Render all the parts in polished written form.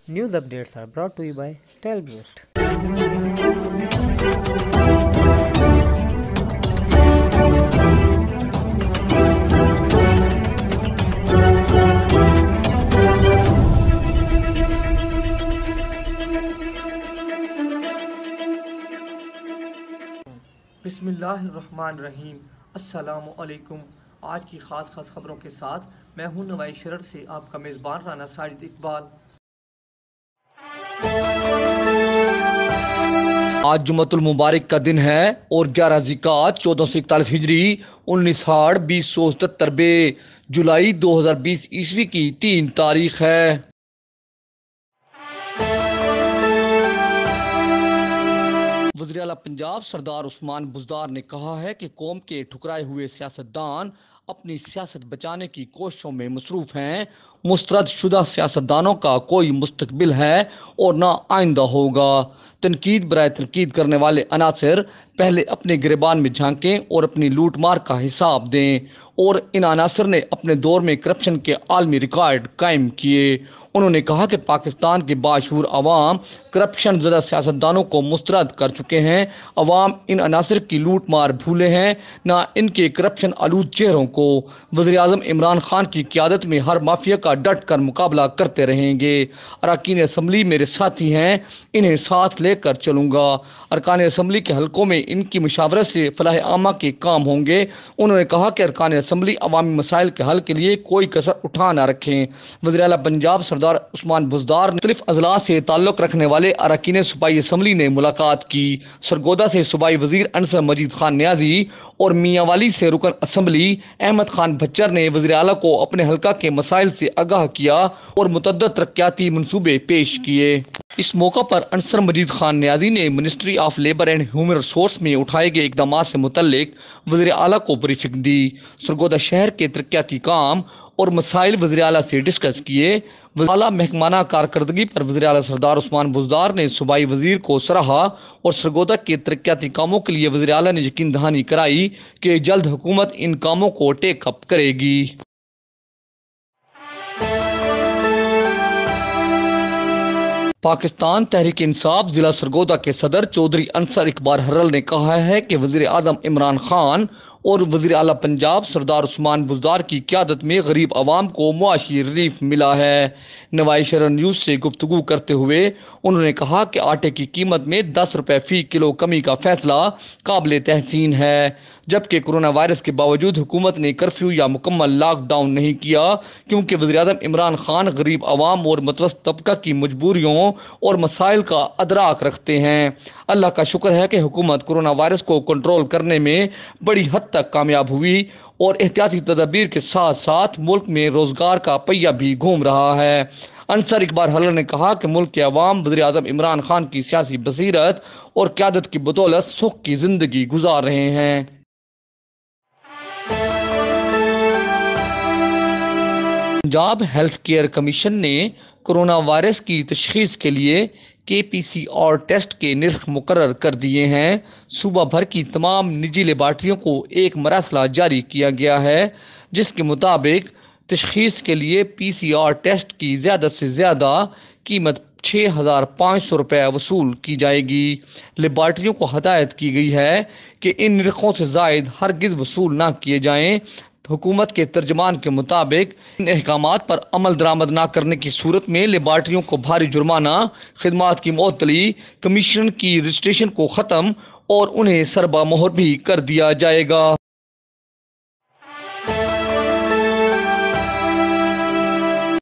News updates are brought to you by StyleBoost. बिस्मिल्लाहिर्रहमानिर्रहीम। अस्सलामु अलैकुम। आज की ख़ास खबरों के साथ मैं हूं नवाई शरट से आपका मेज़बान राना साजिद इकबाल। आज जुमतुल मुबारक का दिन है और 11 ज़िकात 1441 हिजरी 19 हाड़ 2077 बे जुलाई 2020 ईस्वी की 3 तारीख है। वज़ीर आला पंजाब सरदार उस्मान बुज़दार ने कहा है कि कौम के ठुकराए हुए सियासतदान अपनी सियासत बचाने की कोशिशों में मसरूफ़ हैं। मुस्तरद शुदा सियासतदानों का कोई मुस्तकबिल है और ना आइंदा होगा। तनकीद बराए तनकीद करने वाले अनासर पहले अपने गिरबान में झांकें और अपनी लूट मार का हिसाब दें। और इन अनासर ने अपने दौर में करप्शन के आलमी रिकॉर्ड कायम किए। उन्होंने कहा कि पाकिस्तान के बाशूर अवाम करप्शन ज़दा सियासतदानों को मुस्तरद कर चुके हैं। अवाम इन अनासर की लूट मार भूले हैं, ना इनके करप्शन आलूद चेहरों को। वज़ीर आज़म इमरान खान की क़यादत में हर माफिया का डट कर मुकाबला करते रहेंगे। अरकान असम्बली मेरे साथी हैं, इन्हें साथ लेकर चलूँगा। अरकान असम्बली के हलकों में इनकी मुशावरत से फलाह आमा के काम होंगे। उन्होंने कहा कि अरकान असम्बली अवामी मसाइल के हल के लिए कोई कसर उठा न रखें। वज़ीर आला पंजाब सरदार उस्मान बुज़दार ने मुख्तलिफ अजला से ताल्लुक़ रखने वाले अरकान सूबाई असम्बली ने मुलाकात की। सरगोदा से सूबाई वज़ीर अनसर मजीद खान न्याजी और मियांवाली से रुकन असम्बली अहमद खान भच्चर ने वज़ीर आला को अपने हल्का के मसाइल से आगाह किया और मुतअद्दिद तरक्याती मनसूबे पेश किए। इस मौका पर अनसर मजीद खान न्याजी ने ministry of labour and human resource में उठाए गए इकदाम से मुतल्लिक वज़ीर आला को ब्रीफिंग दी। सरगोदा शहर के तरक्याती काम और मसाइल वज़ीर आला से डिस्कस किए। आला महकमाना कारकर्दगी पर वज़ीर आला सरदार उस्मान बुज़दार ने सूबाई वज़ीर को सराहा और सरगोदा के तरक्याती कामों के लिए वज़ीर आला ने यकीन दहानी कराई कि जल्द हुकूमत इन कामों को टेकअप करेगी। पाकिस्तान तहरीक इंसाफ जिला सरगोदा के सदर चौधरी अनसर इकबाल हर्रल ने कहा है कि वज़ीर आज़म इमरान खान और वज़ीर आला पंजाब सरदार उस्मान बुज़दार की क़यादत में गरीब आवाम को मुआशी रिलीफ मिला है। नवाई शरट न्यूज़ से गुफ्तगू करते हुए उन्होंने कहा कि आटे की कीमत में 10 रुपये फ़ी किलो कमी का फ़ैसला काबिल तहसीन है, जबकि कोरोना वायरस के बावजूद हुकूमत ने कर्फ्यू या मुकम्मल लॉकडाउन नहीं किया, क्योंकि वज़ीर आज़म इमरान खान गरीब आवाम और मुतवस्सित तबका की मजबूरियों और मसाइल का अदराक रखते हैं। अल्लाह का शुक्र है कि हुकूमत कोरोना वायरस को कंट्रोल करने में बड़ी हद तक कामयाब हुई और एहतियाती तदबीर के साथ साथ मुल्क में रोजगार का पहिया भी घूम रहा है। अनसर इकबाल हल्लर ने कहा कि मुल्क के अवाम वज़ीर आज़म इमरान खान की सियासी बसीरत और क़यादत की बदौलत सुख की जिंदगी गुजार रहे हैं। पंजाब हेल्थ केयर कमीशन ने कोरोना वायरस की तशख़ीस के लिए KPCR टेस्ट के निर्ख मुकर्रर कर दिए हैं। सूबा भर की तमाम निजी लेबार्ट्रियों को एक मरसला जारी किया गया है, जिसके मुताबिक तशख़ीस के लिए PCR टेस्ट की ज़्यादा से ज़्यादा कीमत 6,500 रुपये वसूल की जाएगी। लेबार्ट्रियों को हदायत की गई है कि इन निर्खों से ज़ायद हरगिज़ वसूल ना किए जाएँ। हुकूमत के तर्जमान के मुताबिक इन अहकामात पर अमल दरामद न करने की सूरत में लेबार्ट्रियों को भारी जुर्माना, खिदमात की मुअत्तली, कमीशन की रजिस्ट्रेशन को ख़त्म और उन्हें सरबा मोहर भी कर दिया जाएगा।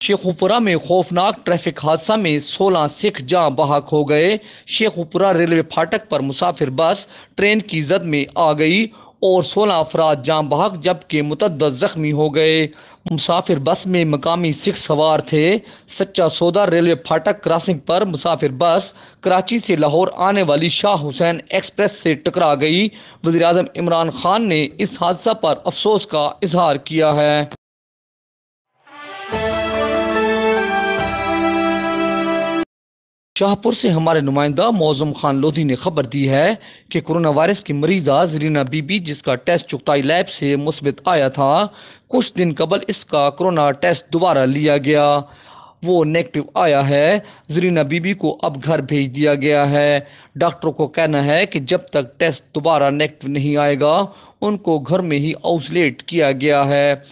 शेखुपुरा में खौफनाक ट्रैफिक हादसा में 16 सिख जाँ बहक हो गए। शेखुपुरा रेलवे फाटक पर मुसाफिर बस ट्रेन की जद में आ गई और 16 अफराद जाँ बहक जबकि मुतअद्दिद जख्मी हो गए। मुसाफिर बस में मकामी सिख सवार थे। सच्चा सौदा रेलवे फाटक क्रॉसिंग पर मुसाफिर बस कराची से लाहौर आने वाली शाह हुसैन एक्सप्रेस से टकरा गई। वज़ीर आज़म इमरान खान ने इस हादसा पर अफसोस का इजहार किया है। शाहपुर से हमारे नुमाइंदा मौज़म खान लोधी ने खबर दी है कि कोरोना वायरस की मरीजा जरीना बीबी, जिसका टेस्ट चुगताई लैब से मुस्बित आया था, कुछ दिन कबल इसका कोरोना टेस्ट दोबारा लिया गया। वो नेगेटिव आया है। जरीना बीबी को अब घर भेज दिया गया है। डॉक्टरों को कहना है कि जब तक टेस्ट दोबारा नेगेटिव नहीं आएगा उनको घर में ही आइसोलेट किया गया है।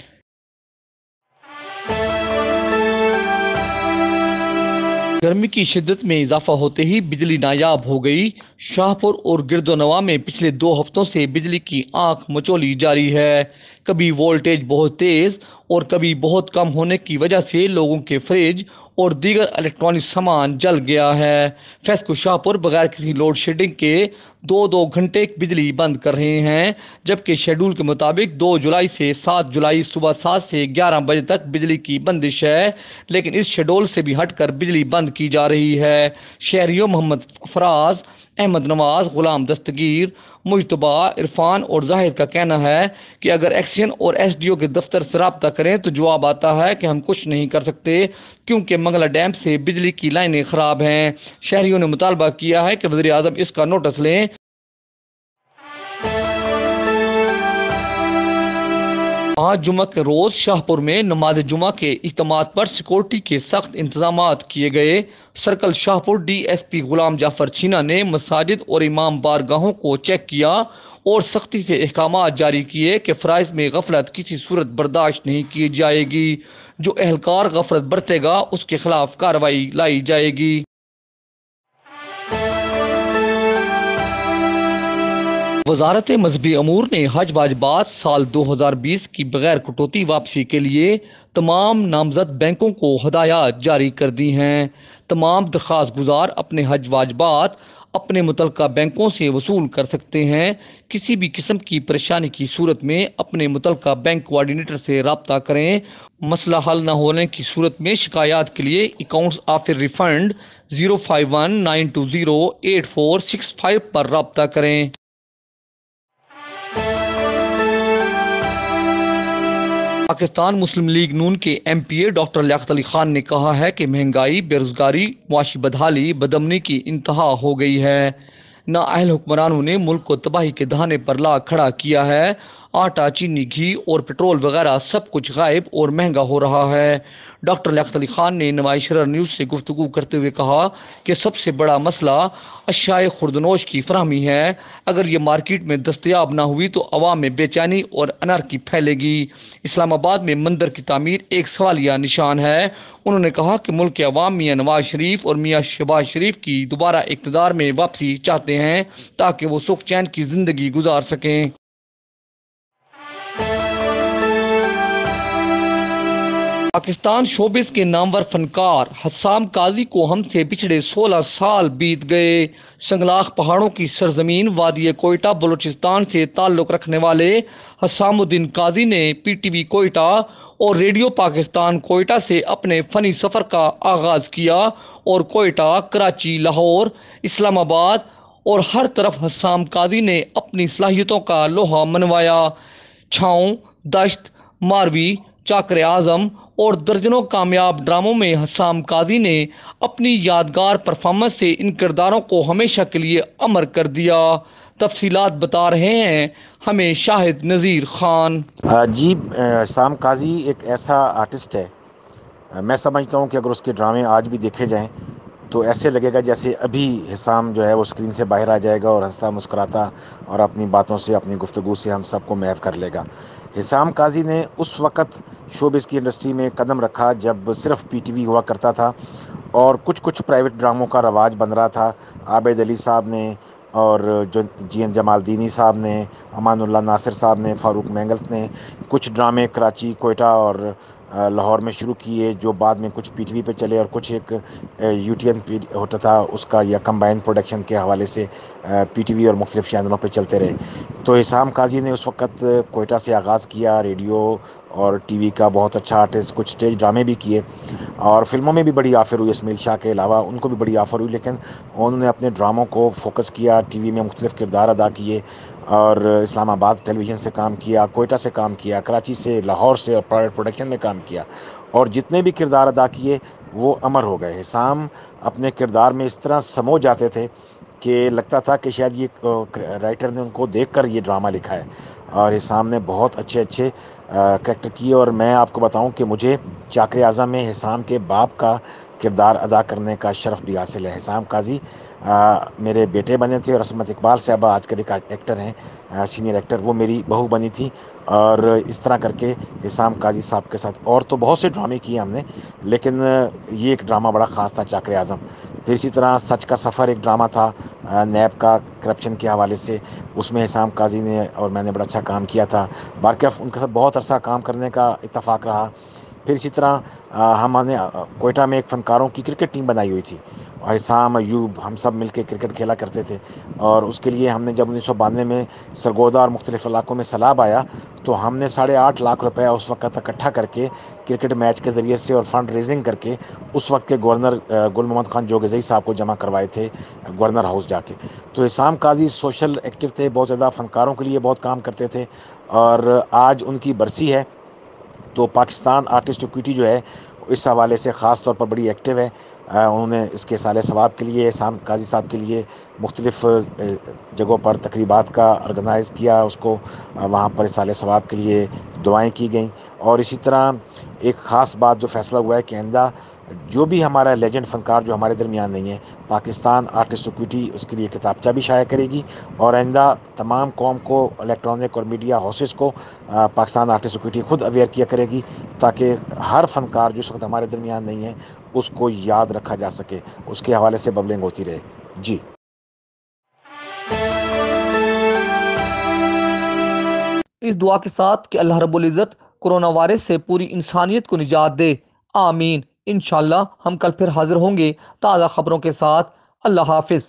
गर्मी की शिद्दत में इजाफा होते ही बिजली नायाब हो गई। शाहपुर और गिरदोनवा में पिछले 2 हफ्तों से बिजली की आंख मचोली जारी है। कभी वोल्टेज बहुत तेज और कभी बहुत कम होने की वजह से लोगों के फ्रिज और दीगर इलेक्ट्रॉनिक सामान जल गया है। फेस्को शाहपुर बगैर किसी लोड शेडिंग के 2-2 घंटे बिजली बंद कर रहे हैं, जबकि शेड्यूल के मुताबिक 2 जुलाई से 7 जुलाई सुबह 7 से 11 बजे तक बिजली की बंदिश है, लेकिन इस शेड्यूल से भी हटकर बिजली बंद की जा रही है। शहरियों मोहम्मद फराज, अहमद नवाज, गुलाम दस्तगीर, मुजतबा, इरफान और जाहिद का कहना है कि अगर एक्शन और एसडीओ के दफ्तर से रब्ता करें तो जवाब आता है कि हम कुछ नहीं कर सकते क्योंकि मंगला डैम से बिजली की लाइनें खराब हैं। शहरियों ने मुतालबा किया है कि वज़ीर आज़म इसका नोटिस लें। आज जुमा के रोज शाहपुर में नमाज जुमा के इज्तिमात पर सिक्योरिटी के सख्त इंतजाम किए गए। सर्कल शाहपुर डीएसपी गुलाम जाफर छीना ने मसाजिद और इमाम बारगाहों को चेक किया और सख्ती से अहकाम जारी किए कि फ़राइज़ में गफलत किसी सूरत बर्दाश्त नहीं की जाएगी। जो एहलकार गफलत बरतेगा उसके खिलाफ कार्रवाई लाई जाएगी। वजारत मजहबी अमूर ने हज वाजबात साल 2020 की बगैर कटौती वापसी के लिए तमाम नामजद बैंकों को हदायत जारी कर दी हैं। तमाम दरख्वास्त गुजार अपने हज वाजबात अपने मुतलका बैंकों से वसूल कर सकते हैं। किसी भी किस्म की परेशानी की सूरत में अपने मुतलका बैंक कोऑर्डिनेटर से रब्ता करें। मसला हल न होने की सूरत में शिकायत के लिए अकाउंट्स ऑफिस रिफंड 051-920-8465 पर रब्ता करें। पाकिस्तान मुस्लिम लीग नून के एमपीए डॉक्टर लियाकत अली खान ने कहा है कि महंगाई, बेरोजगारी, मुआशी बदहाली, बदअमनी की इंतहा हो गई है। नाअहल हुक्मरानों ने मुल्क को तबाही के दहाने पर ला खड़ा किया है। आटा, चीनी, घी और पेट्रोल वगैरह सब कुछ गायब और महंगा हो रहा है। डॉक्टर लियाकत अली खान ने नवाई शरर न्यूज़ से गुफ्तगू करते हुए कहा कि सबसे बड़ा मसला अशाए खुर्दनोश की फराहमी है। अगर ये मार्केट में दस्तयाब ना हुई तो अवाम में बेचैनी और अनारकी फैलेगी। इस्लामाबाद में मंदिर की तामीर एक सवालिया निशान है। उन्होंने कहा कि मुल्क के अवाम मियाँ नवाज शरीफ और मियाँ शहबाज शरीफ की दोबारा इक़्तिदार में वापसी चाहते हैं ताकि वो सुख चैन की ज़िंदगी गुजार सकें। पाकिस्तान शोबिस के नामवर फनकार हस्साम काजी को हमसे पिछड़े 16 साल बीत गए। संगलाख पहाड़ों की सरजमीन वादी कोयटा बलूचिस्तान से ताल्लुक़ रखने वाले हस्सामुद्दीन काजी ने पीटीवी कोयटा और रेडियो पाकिस्तान कोयटा से अपने फ़नी सफ़र का आगाज़ किया और कोयटा, कराची, लाहौर, इस्लामाबाद और हर तरफ हस्साम काजी ने अपनी सलाहियतों का लोहा मनवाया। छाँव, दश्त, मारवी, चाकर आज़म और दर्जनों कामयाब ड्रामों में हस्साम काजी ने अपनी यादगार परफॉर्मेंस से इन किरदारों को हमेशा के लिए अमर कर दिया। तफसीलात बता रहे हैं हमें शाहिद नज़ीर खान। जी, हस्साम काजी एक ऐसा आर्टिस्ट है, मैं समझता हूँ कि अगर उसके ड्रामे आज भी देखे जाएं तो ऐसे लगेगा जैसे अभी हिसाम जो है वो स्क्रीन से बाहर आ जाएगा और हंसता मुस्कुराता और अपनी बातों से, अपनी गुफ्तगू से हम सबको महव कर लेगा। हिसाम काजी ने उस वक़्त शोबिस की इंडस्ट्री में कदम रखा जब सिर्फ पीटीवी हुआ करता था और कुछ कुछ प्राइवेट ड्रामों का रवाज बन रहा था। आबिद अली साहब ने और जो जीएन जमालदीनी साहब ने, अमानुल्लाह नासिर साहब ने, फ़ारूक मैंगल ने कुछ ड्रामे कराची, कोयटा और लाहौर में शुरू किए, जो बाद में कुछ पीटीवी पे चले और कुछ एक यूटीएन होता था उसका या कंबाइंड प्रोडक्शन के हवाले से पीटीवी और मुख्तलिफ चैनलों पे चलते रहे। तो हिसाम काजी ने उस वक़्त कोयटा से आगाज़ किया, रेडियो और टीवी का बहुत अच्छा आर्टिस्ट, कुछ स्टेज ड्रामे भी किए और फिल्मों में भी बड़ी ऑफ़र हुई। इसमाइल शाह के अलावा उनको भी बड़ी ऑफ़र हुई, लेकिन उन्होंने अपने ड्रामों को फोकस किया, टीवी में मुख्तलिफ किरदार अदा किए और इस्लामाबाद टेलीविज़न से काम किया, कोयटा से काम किया, कराची से, लाहौर से और प्राइवेट प्रोडक्शन में काम किया और जितने भी किरदार अदा किए वो अमर हो गए। हिसाम अपने किरदार में इस तरह समो जाते थे कि लगता था कि शायद ये राइटर ने उनको देखकर ये ड्रामा लिखा है। और हिसाम ने बहुत अच्छे अच्छे कैरेक्टर किए। और मैं आपको बताऊं कि मुझे चाकर आज़म में हिसाम के बाप का किरदार अदा करने का शर्फ भी हासिल है। हिसाम काजी मेरे बेटे बने थे और असमत इकबाल साहबा आजकल एक एक्टर हैं, सीनियर एक्टर, वो मेरी बहू बनी थी। और इस तरह करके हिसाम काजी साहब के साथ और तो बहुत से ड्रामे किए हमने, लेकिन ये एक ड्रामा बड़ा ख़ास था, चाकर आज़म। फिर इसी तरह सच का सफ़र एक ड्रामा था नैब का करप्शन के हवाले से, उसमें हिसाम काजी ने और मैंने बड़ा अच्छा काम किया था। बारकफ उनके साथ बहुत अरसा काम करने का इत्तेफाक रहा। फिर इसी तरह हमने कोयटा में एक फ़नकारों की क्रिकेट टीम बनाई हुई थी और हिसाम अयूब हम सब मिलके क्रिकेट खेला करते थे। और उसके लिए हमने जब 1992 में सरगोदा और मुख्तलिफ़ इलाकों में सैलाब आया तो हमने 8.5 लाख रुपए उस वक्त इकट्ठा करके क्रिकेट मैच के ज़रिए से और फंड रेजिंग करके उस वक्त के गवर्नर गुल मोहम्मद खान जोगेज़ई साहब को जमा करवाए थे गवर्नर हाउस जाके। तो हिसाम काजी सोशल एक्टिव थे, बहुत ज़्यादा फ़नकारों के लिए बहुत काम करते थे। और आज उनकी बरसी है तो पाकिस्तान आर्टिस्ट इक्विटी जो है इस हवाले से ख़ास तौर पर बड़ी एक्टिव है। उन्होंने इसके साले सवाब के लिए हिसाम काजी साहब के लिए मुख्तलिफ़ जगहों पर तकरीबात का ऑर्गेनाइज़ किया, उसको वहाँ पर साले सवाब के लिए दुआएं की गई। और इसी तरह एक ख़ास बात जो फ़ैसला हुआ है कि आइंदा जो भी हमारा लेजेंड फ़नकार जो हमारे दरमियान नहीं है, पाकिस्तान आर्टिस्ट इक्विटी उसके लिए किताबचा भी शाया करेगी। और आइंदा तमाम कौम को, इलेक्ट्रॉनिक और मीडिया हाउसेस को पाकिस्तान आर्टिस्ट इक्विटी खुद अवेयर किया करेगी ताकि हर फ़नकार जो इस वक्त हमारे दरमियान नहीं है उसको याद रखा जा सके, उसके हवाले से बबलिंग होती रहे। जी। इस दुआ के साथ कि अल्लाह रब्बुल इज़्ज़त कोरोना वायरस से पूरी इंसानियत को निजात दे, आमीन। इंशाल्लाह हम कल फिर हाजिर होंगे ताज़ा खबरों के साथ। अल्लाह हाफिज़।